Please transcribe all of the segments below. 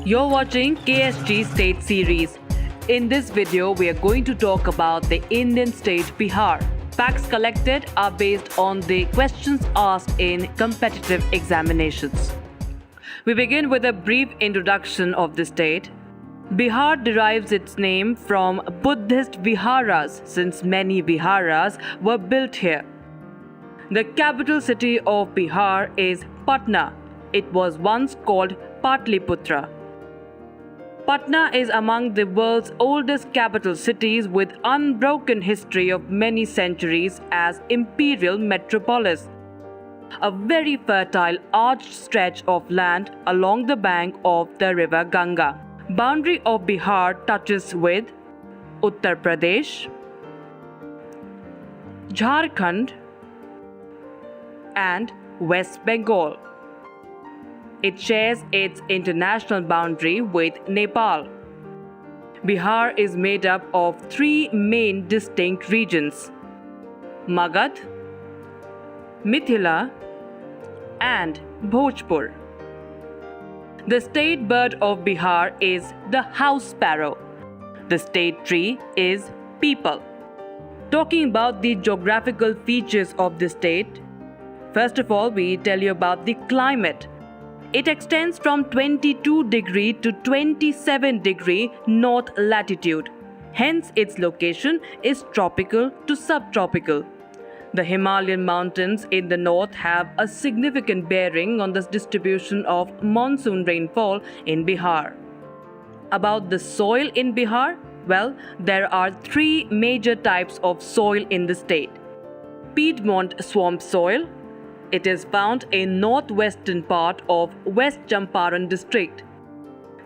You're watching KSG State Series. In this video, we are going to talk about the Indian state Bihar. Facts collected are based on the questions asked in competitive examinations. We begin with a brief introduction of the state. Bihar derives its name from Buddhist viharas, since many viharas were built here. The capital city of Bihar is Patna. It was once called Patliputra. Patna is among the world's oldest capital cities with unbroken history of many centuries as imperial metropolis. A very fertile arched stretch of land along the bank of the river Ganga. Boundary of Bihar touches with Uttar Pradesh, Jharkhand, and West Bengal. It shares its international boundary with Nepal. Bihar is made up of three main distinct regions: Magadh, Mithila, and Bhojpur. The state bird of Bihar is the house sparrow. The state tree is peepal. Talking about the geographical features of the state, first of all, we tell you about the climate. It extends from 22° to 27° north latitude. Hence, its location is tropical to subtropical. The Himalayan mountains in the north have a significant bearing on the distribution of monsoon rainfall in Bihar. About the soil in Bihar, well, there are three major types of soil in the state. Piedmont swamp soil. It is found in northwestern part of West Champaran district.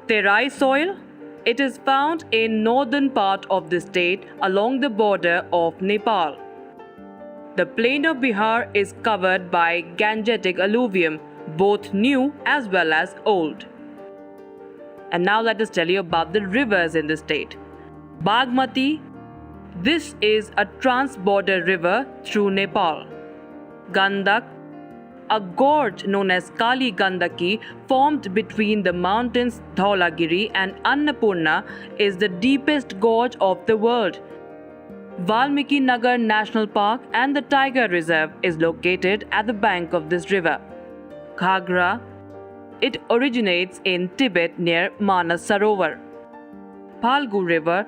Terai soil. It is found in northern part of the state along the border of Nepal. The plain of Bihar is covered by Gangetic alluvium, both new as well as old. And now let us tell you about the rivers in the state. Bagmati. This is a trans-border river through Nepal. Gandak. A gorge known as Kali Gandaki formed between the mountains Dhaulagiri and Annapurna is the deepest gorge of the world. Valmiki Nagar National Park and the Tiger Reserve is located at the bank of this river. Ghagra. It originates in Tibet near Manas Sarovar. Phalgu River.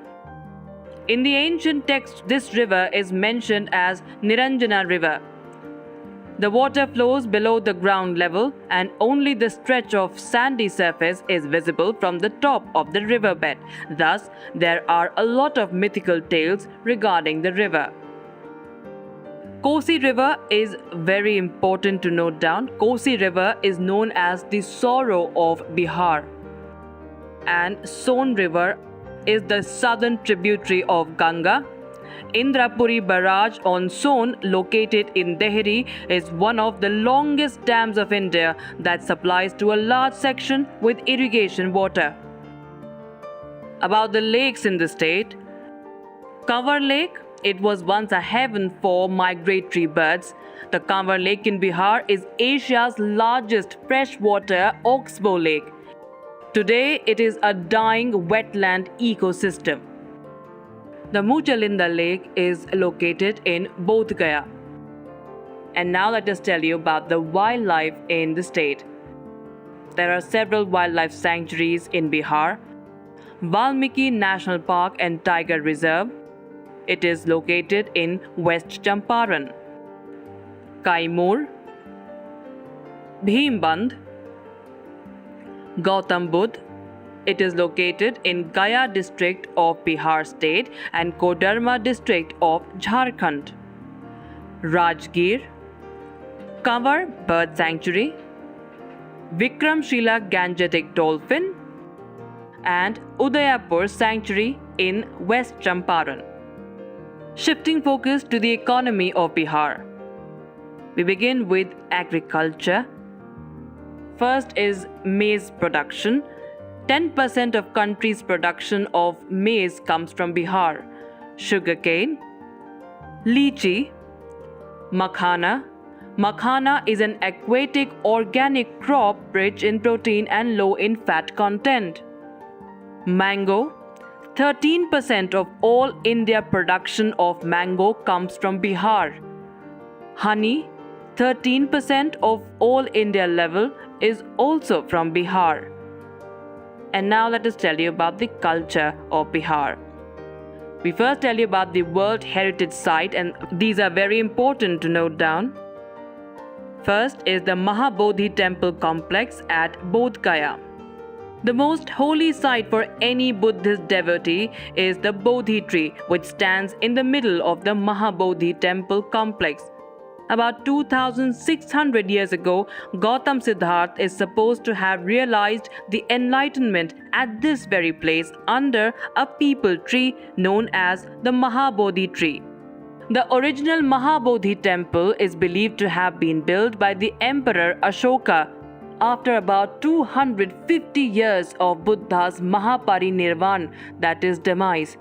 In the ancient text, this river is mentioned as Niranjana River. The water flows below the ground level and only the stretch of sandy surface is visible from the top of the riverbed. Thus, there are a lot of mythical tales regarding the river. Kosi River is very important to note down. Kosi River is known as the sorrow of Bihar. And Son River is the southern tributary of Ganga. Indrapuri Barrage on Son, located in Dehri, is one of the longest dams of India that supplies to a large section with irrigation water. About the lakes in the state, Kanwar Lake. It was once a heaven for migratory birds. The Kanwar Lake in Bihar is Asia's largest freshwater oxbow lake. Today, it is a dying wetland ecosystem. The Muchalinda Lake is located in Bodh Gaya. And now let us tell you about the wildlife in the state. There are several wildlife sanctuaries in Bihar. Valmiki National Park and Tiger Reserve. It is located in West Champaran. Kaimur, Bhimband, Gautam Budh. It is located in Gaya district of Bihar state and Kodarma district of Jharkhand. Rajgir, Kanwar Bird Sanctuary, Vikramshila Gangetic Dolphin, and Udayapur Sanctuary in West Champaran. Shifting focus to the economy of Bihar. We begin with agriculture. First is maize production. 10% of country's production of maize comes from Bihar. Sugarcane, lychee, makhana, Makhana is an aquatic organic crop rich in protein and low in fat content. Mango. 13% of all India production of mango comes from Bihar. Honey. 13% of all India level is also from Bihar. And now let us tell you about the culture of Bihar. We first tell you about the World Heritage Site, and these are very important to note down. First is the Mahabodhi Temple Complex at Bodh Gaya. The most holy site for any Buddhist devotee is the Bodhi tree, which stands in the middle of the Mahabodhi Temple Complex. About 2600 years ago, Gautam Siddhartha is supposed to have realized the enlightenment at this very place under a peepal tree known as the Mahabodhi tree. The original Mahabodhi temple is believed to have been built by the Emperor Ashoka after about 250 years of Buddha's Mahaparinirvan, that is demise.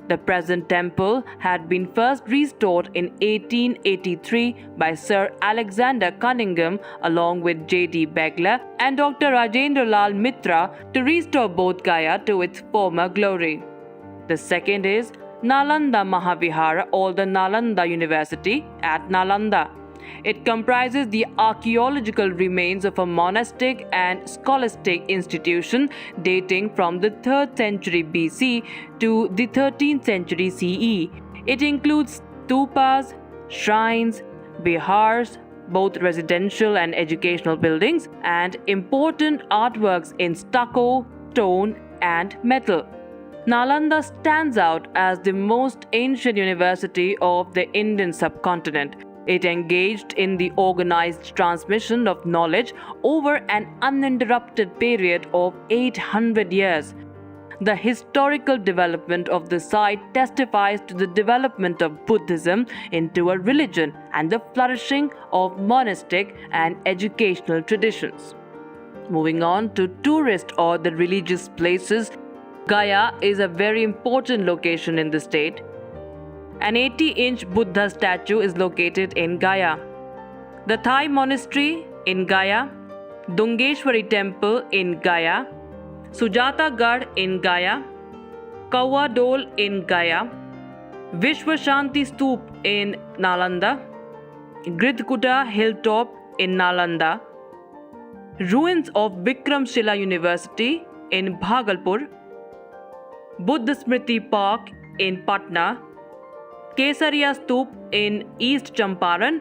The present temple had been first restored in 1883 by Sir Alexander Cunningham along with J.D. Begla and Dr. Rajendra Lal Mitra to restore Bodh Gaya to its former glory. The second is Nalanda Mahavihara or the Nalanda University at Nalanda. It comprises the archaeological remains of a monastic and scholastic institution dating from the 3rd century BC to the 13th century CE. It includes stupas, shrines, vihars, both residential and educational buildings, and important artworks in stucco, stone, and metal. Nalanda stands out as the most ancient university of the Indian subcontinent. It engaged in the organized transmission of knowledge over an uninterrupted period of 800 years. The historical development of the site testifies to the development of Buddhism into a religion and the flourishing of monastic and educational traditions. Moving on to tourist or the religious places, Gaya is a very important location in the state. An 80-inch Buddha statue is located in Gaya. The Thai monastery in Gaya, Dungeshwari temple in Gaya, Sujata Garh in Gaya, Kawa Dol in Gaya, Vishwashanti Stoop in Nalanda, Gridkuta hilltop in Nalanda, ruins of Vikramshila University in Bhagalpur, Buddha Smriti Park in Patna, Kesaria Stoop in East Champaran,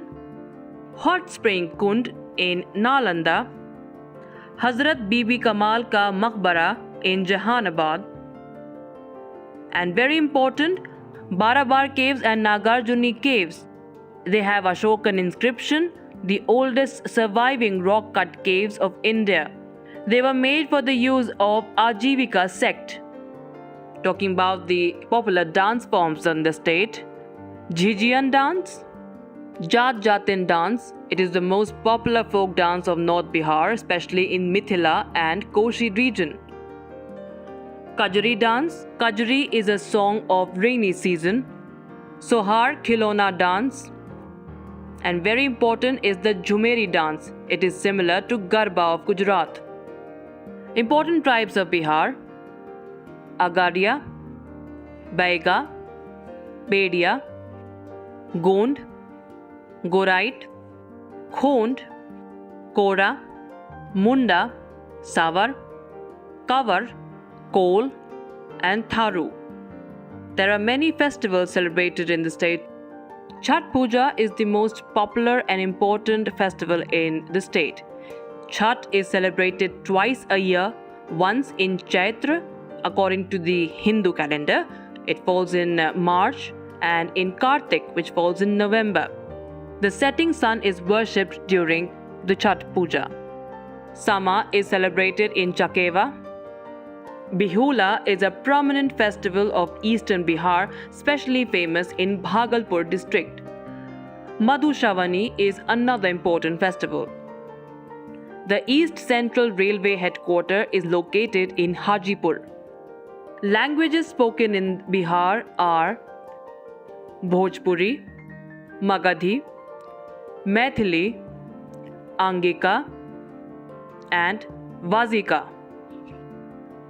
Hot Spring Kund in Nalanda, Hazrat Bibi Kamal Ka Maqbara in Jahanabad, and very important, Barabar Caves and Nagarjuni Caves. They have Ashokan inscription, the oldest surviving rock-cut caves of India. They were made for the use of Ajivika sect. Talking about the popular dance forms in the state, Jhijian dance, Jat Jatin dance. It is the most popular folk dance of North Bihar, especially in Mithila and Koshi region. Kajari dance. Kajari is a song of rainy season. Sohar Khilona dance. And very important is the Jhumeri dance. It is similar to Garba of Gujarat. Important tribes of Bihar: Agadia, Baiga, Bedia, Gond, Gorait, Khond, Kora, Munda, Savar, Kavar, Kol, and Tharu. There are many festivals celebrated in the state. Chhath Puja is the most popular and important festival in the state. Chhath is celebrated twice a year, once in Chaitra according to the Hindu calendar. It falls in March, and in Kartik, which falls in November. The setting sun is worshipped during the Chhath Puja. Sama is celebrated in Chakeva. Bihula is a prominent festival of eastern Bihar, specially famous in Bhagalpur district. Madhushavani is another important festival. The East Central Railway headquarters is located in Hajipur. Languages spoken in Bihar are Bhojpuri, Magadhi, Maithili, Angika, and Vazika.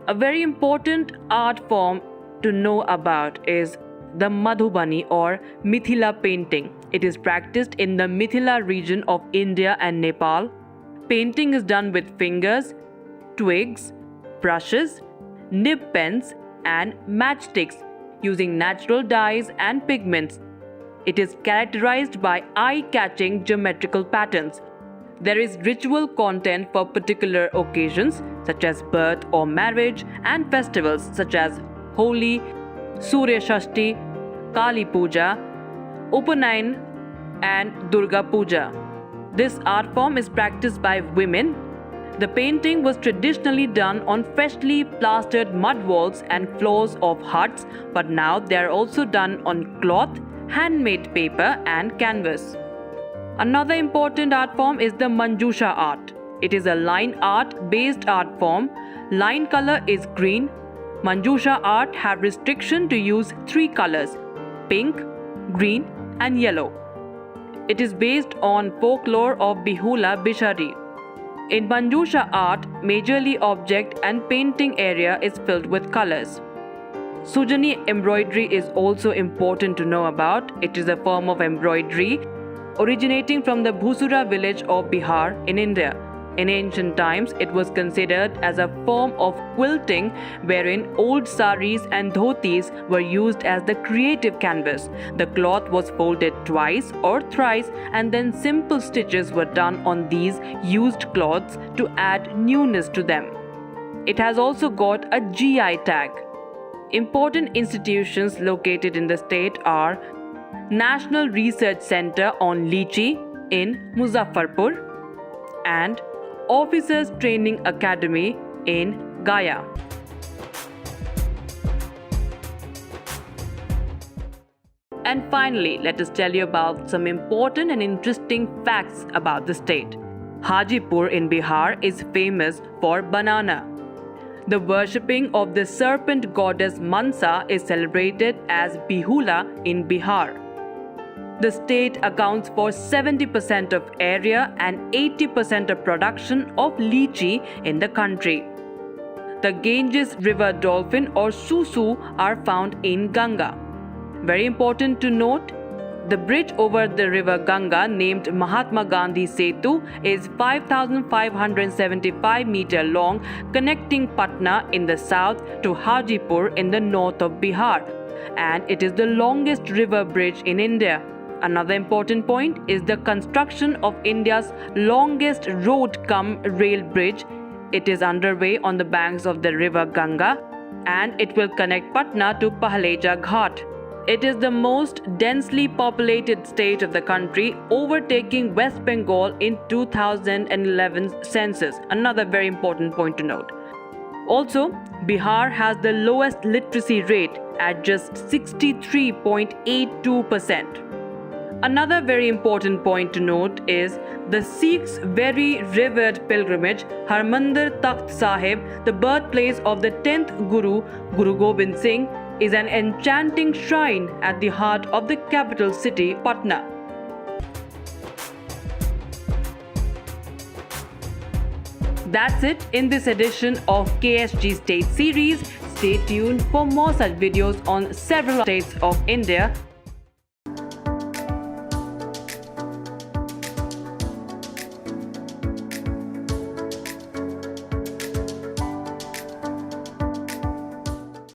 A very important art form to know about is the Madhubani or Mithila painting. It is practiced in the Mithila region of India and Nepal. Painting is done with fingers, twigs, brushes, nib pens, and matchsticks using natural dyes and pigments. It is characterized by eye-catching geometrical patterns. There is ritual content for particular occasions such as birth or marriage, and festivals such as Holi, Surya Shashti, Kali Puja, Upanayan, and Durga Puja. This art form is practiced by women. The painting was traditionally done on freshly plastered mud walls and floors of huts, but now they are also done on cloth, handmade paper, and canvas. Another important art form is the Manjusha art. It is a line art based art form. Line color is green. Manjusha art have restriction to use 3 colors: pink, green, and yellow. It is based on folklore of Bihula Bishari. In Manjusha art, majorly object and painting area is filled with colors. Sujani embroidery is also important to know about. It is a form of embroidery originating from the Bhusura village of Bihar in India. In ancient times, it was considered as a form of quilting wherein old saris and dhotis were used as the creative canvas. The cloth was folded twice or thrice and then simple stitches were done on these used cloths to add newness to them. It has also got a GI tag. Important institutions located in the state are National Research Center on Lychee in Muzaffarpur and Officers Training Academy in Gaya. And finally, let us tell you about some important and interesting facts about the state. Hajipur in Bihar is famous for banana. The worshipping of the serpent goddess Mansa is celebrated as Bihula in Bihar. The state accounts for 70% of area and 80% of production of lychee in the country. The Ganges River dolphin or susu are found in Ganga. Very important to note, the bridge over the river Ganga named Mahatma Gandhi Setu is 5,575 meters long, connecting Patna in the south to Hajipur in the north of Bihar, and it is the longest river bridge in India. Another important point is the construction of India's longest road-cum-rail bridge. It is underway on the banks of the river Ganga and it will connect Patna to Pahleja Ghat. It is the most densely populated state of the country, overtaking West Bengal in 2011 census. Another very important point to note. Also, Bihar has the lowest literacy rate at just 63.82%. Another very important point to note is the Sikhs' very revered pilgrimage, Harmandir Takht Sahib, the birthplace of the 10th Guru, Guru Gobind Singh, is an enchanting shrine at the heart of the capital city, Patna. That's it in this edition of KSG State Series. Stay tuned for more such videos on several states of India.